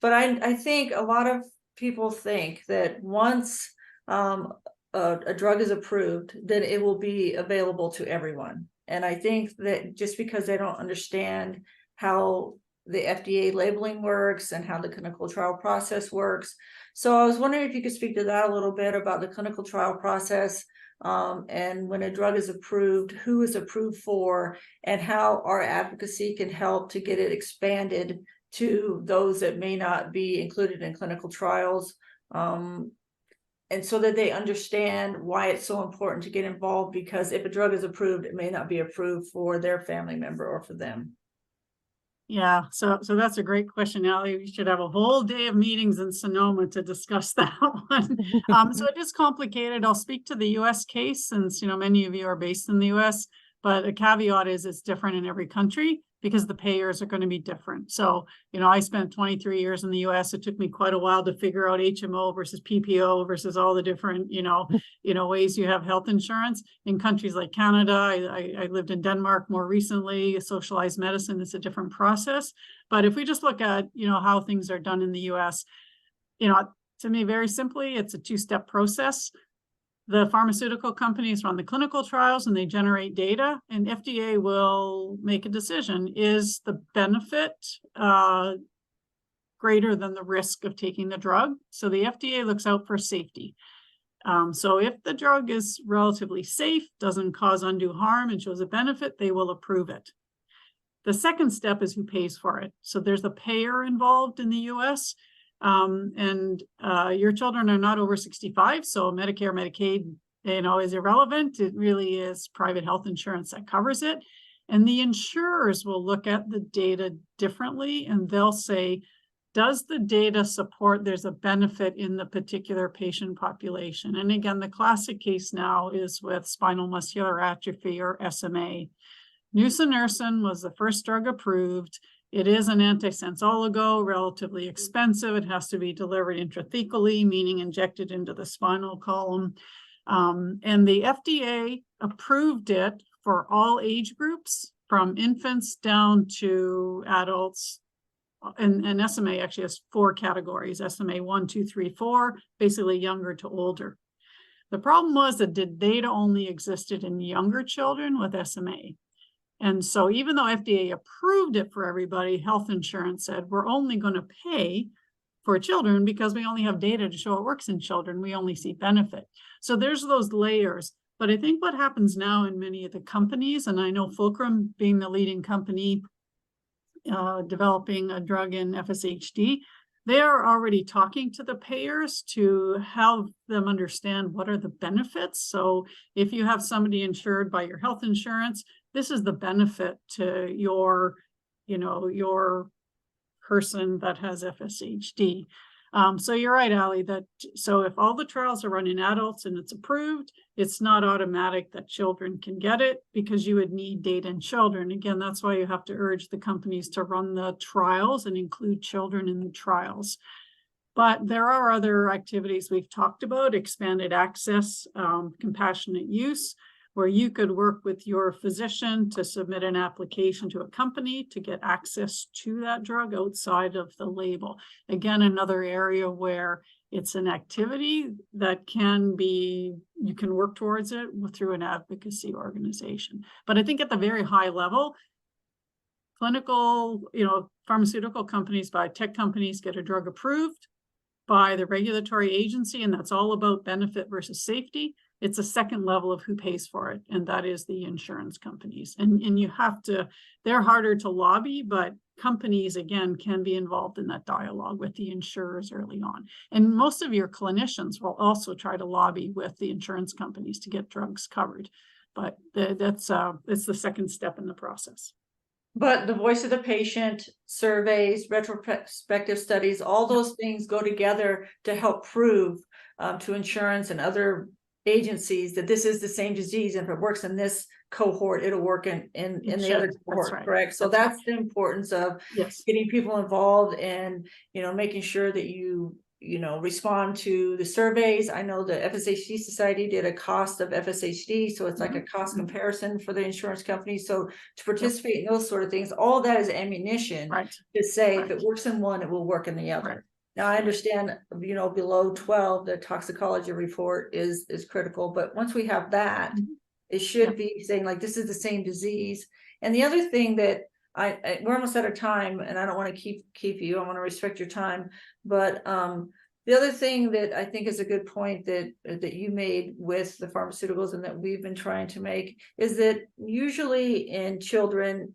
But I think a lot of people think that once a drug is approved, then it will be available to everyone. And I think that just because they don't understand how the FDA labeling works and how the clinical trial process works. So I was wondering if you could speak to that a little bit about the clinical trial process, and when a drug is approved, who is approved for, and how our advocacy can help to get it expanded to those that may not be included in clinical trials, and so that they understand why it's so important to get involved, because if a drug is approved, it may not be approved for their family member or for them. Yeah, so that's a great question, Allie. We should have a whole day of meetings in Sonoma to discuss that one. So it is complicated. I'll speak to the US case since, many of you are based in the US, but a caveat is it's different in every country because the payers are going to be different. So, I spent 23 years in the US. It took me quite a while to figure out HMO versus PPO versus all the different, ways you have health insurance. In countries like Canada, I lived in Denmark more recently. Socialized medicine is a different process. But if we just look at, how things are done in the US, to me, very simply, it's a two-step process. The pharmaceutical companies run the clinical trials and they generate data, and FDA will make a decision. Is the benefit greater than the risk of taking the drug? So the FDA looks out for safety. So if the drug is relatively safe, doesn't cause undue harm, and shows a benefit, they will approve it. The second step is who pays for it. So there's a payer involved in the US. And your children are not over 65, so Medicare, Medicaid, is irrelevant. It really is private health insurance that covers it. And the insurers will look at the data differently, and they'll say, does the data support there's a benefit in the particular patient population? And again, the classic case now is with spinal muscular atrophy, or SMA. Nusinersen was the first drug approved. It is an antisense oligo, relatively expensive. It has to be delivered intrathecally, meaning injected into the spinal column. And the FDA approved it for all age groups, from infants down to adults. And SMA actually has 4 categories: SMA 1, 2, 3, 4, basically younger to older. The problem was that the data only existed in younger children with SMA. And so even though FDA approved it for everybody, health insurance said, we're only going to pay for children because we only have data to show it works in children. We only see benefit. So there's those layers. But I think what happens now in many of the companies, and I know Fulcrum being the leading company developing a drug in FSHD, they are already talking to the payers to help them understand what are the benefits. So if you have somebody insured by your health insurance, this is the benefit to your, your person that has FSHD. So you're right, Ali, so if all the trials are run in adults and it's approved, it's not automatic that children can get it, because you would need data in children. Again, that's why you have to urge the companies to run the trials and include children in the trials. But there are other activities we've talked about: expanded access, compassionate use, where you could work with your physician to submit an application to a company to get access to that drug outside of the label. Again, another area where it's an activity that you can work towards it through an advocacy organization. But I think at the very high level, clinical, pharmaceutical companies, biotech companies get a drug approved by the regulatory agency, and that's all about benefit versus safety. It's a second level of who pays for it, and that is the insurance companies. And you have to, they're harder to lobby, but companies, again, can be involved in that dialogue with the insurers early on. And most of your clinicians will also try to lobby with the insurance companies to get drugs covered. But it's the second step in the process. But the voice of the patient, surveys, retrospective studies, all those things go together to help prove to insurance and other agencies that this is the same disease, and if it works in this cohort, it'll work in the other cohort. Right. Correct. So that's the importance of getting people involved and making sure that you respond to the surveys. I know the FSHD Society did a cost of FSHD, so it's like a cost comparison for the insurance companies. So to participate in those sort of things, all that is ammunition to say if it works in one, it will work in the other. Right. Now, I understand, below 12, the toxicology report is critical, but once we have that, it should be saying like, this is the same disease. And the other thing that we're almost out of time, and I don't want to keep you, I want to respect your time, but the other thing that I think is a good point that you made with the pharmaceuticals and that we've been trying to make is that usually in children,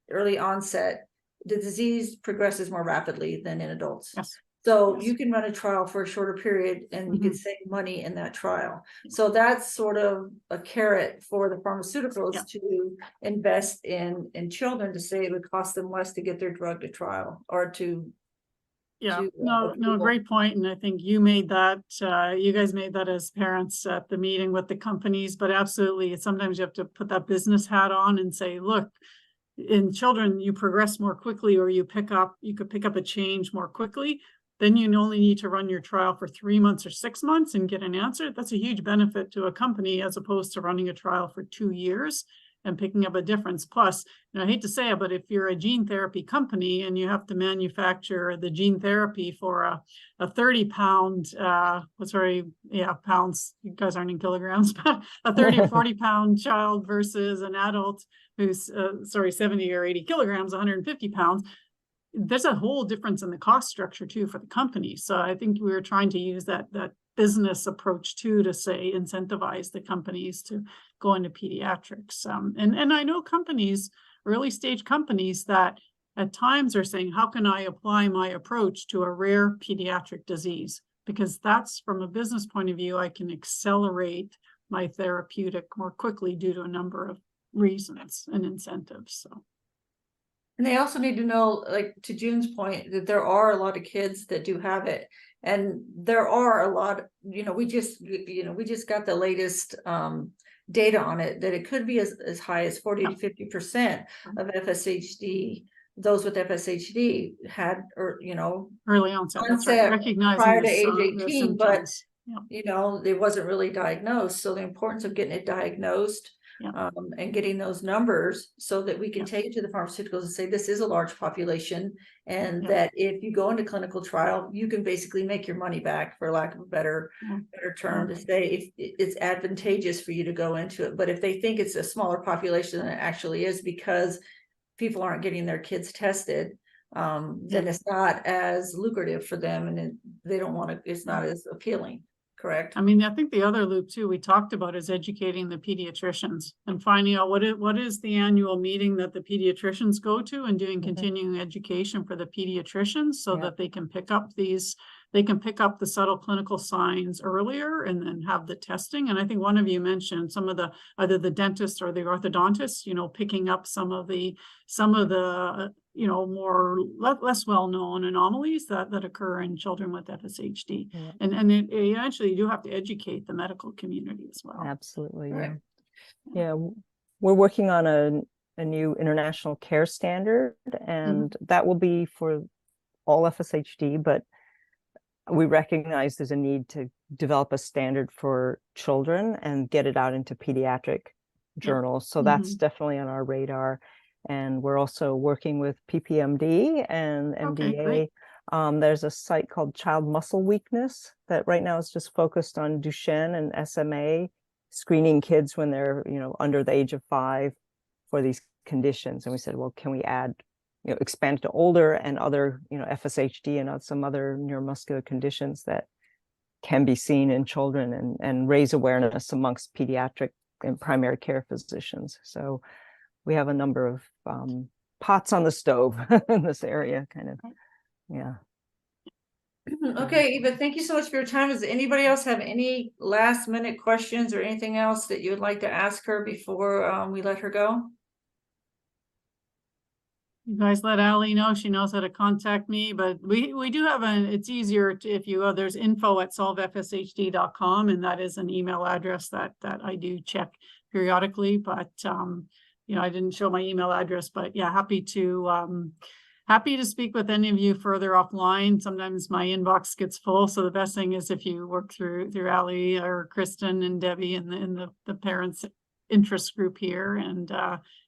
early onset, the disease progresses more rapidly than in adults. Yes. So you can run a trial for a shorter period and you can save money in that trial. So that's sort of a carrot for the pharmaceuticals to invest in children, to say it would cost them less to get their drug to trial or to. No, great point. And I think you made that, you guys made that as parents at the meeting with the companies, but absolutely, sometimes you have to put that business hat on and say, look, in children, you progress more quickly, or you could pick up a change more quickly. Then you only need to run your trial for 3 months or 6 months and get an answer. That's a huge benefit to a company, as opposed to running a trial for 2 years and picking up a difference. Plus, I hate to say it, but if you're a gene therapy company and you have to manufacture the gene therapy for a 30-pound, pounds, you guys aren't in kilograms, but a 30 or 40-pound child versus an adult who's 70 or 80 kilograms, 150 pounds, there's a whole difference in the cost structure too for the company. So I think we were trying to use that business approach too, to say incentivize the companies to go into pediatrics. And I know companies, early stage companies, that at times are saying, how can I apply my approach to a rare pediatric disease? Because that's, from a business point of view, I can accelerate my therapeutic more quickly due to a number of reasons and incentives. So. And they also need to know, like to June's point, that there are a lot of kids that do have it. And there are a lot, we just got the latest data on it, that it could be as high as 40 to 50% of FSHD, those with FSHD had, or, early onset recognizing prior to age 18, but, yeah. It wasn't really diagnosed. So the importance of getting it diagnosed, and getting those numbers so that we can take it to the pharmaceuticals and say, this is a large population, and that if you go into clinical trial, you can basically make your money back, for lack of a better term, to say it's advantageous for you to go into it. But if they think it's a smaller population than it actually is, because people aren't getting their kids tested, then it's not as lucrative for them, and they don't want to, it's not as appealing. correct? I mean, I think the other loop too, we talked about is educating the pediatricians and finding out what is the annual meeting that the pediatricians go to, and doing Mhm. continuing education for the pediatricians so Yeah. that they can pick up the subtle clinical signs earlier and then have the testing. And I think one of you mentioned some of the, either the dentist or the orthodontist, picking up some of the less well-known anomalies that occur in children with FSHD. Yeah. And eventually you do have to educate the medical community as well. Absolutely. Right. Yeah. We're working on a new international care standard, and that will be for all FSHD, but we recognize there's a need to develop a standard for children and get it out into pediatric journals. So that's definitely on our radar. And we're also working with PPMD and Okay, MDA. great. There's a site called Child Muscle Weakness that right now is just focused on Duchenne and SMA, screening kids when they're, under the age of 5 for these conditions. And we said, well, can we add, expand to older and other, FSHD and some other neuromuscular conditions that can be seen in children, and raise awareness amongst pediatric and primary care physicians. So we have a number of pots on the stove in this area, kind of. Yeah. Okay, Eva, thank you so much for your time. Does anybody else have any last minute questions or anything else that you would like to ask her before we let her go? You guys let Allie know, she knows how to contact me, but we do have it's easier if you go, there's info@solvefshd.com, and that is an email address that I do check periodically, but I didn't show my email address, but yeah, happy to speak with any of you further offline. Sometimes my inbox gets full, so the best thing is if you work through Allie or Kristen and Debbie in the parents interest group here, and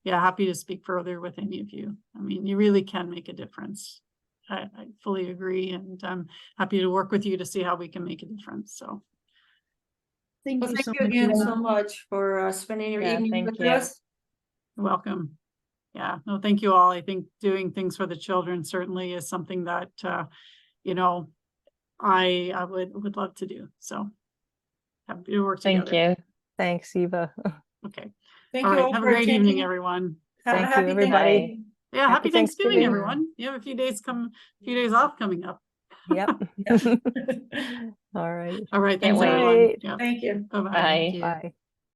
happy to speak further with any of you. I mean, you really can make a difference. I fully agree, and I'm happy to work with you to see how we can make a difference. So Thank Well, you thank so you much. again Eva. so much for spending your Yeah, evening thank with you. us. you're welcome. Yeah, no, thank you all. I think doing things for the children certainly is something that I would love to do. So happy to work together. Thank you. Thanks, Eva. Okay. Thank All you right. all Have a for great evening, attending. everyone. Have a Thank you, happy everybody. Thanksgiving. Yeah, happy Thanksgiving, Thanksgiving. everyone. You have a few days off coming up. Yep. Yeah. All right. All right. Can't Thanks, wait. everyone. Right. Yeah. Thank you. Bye-bye. Bye. Bye.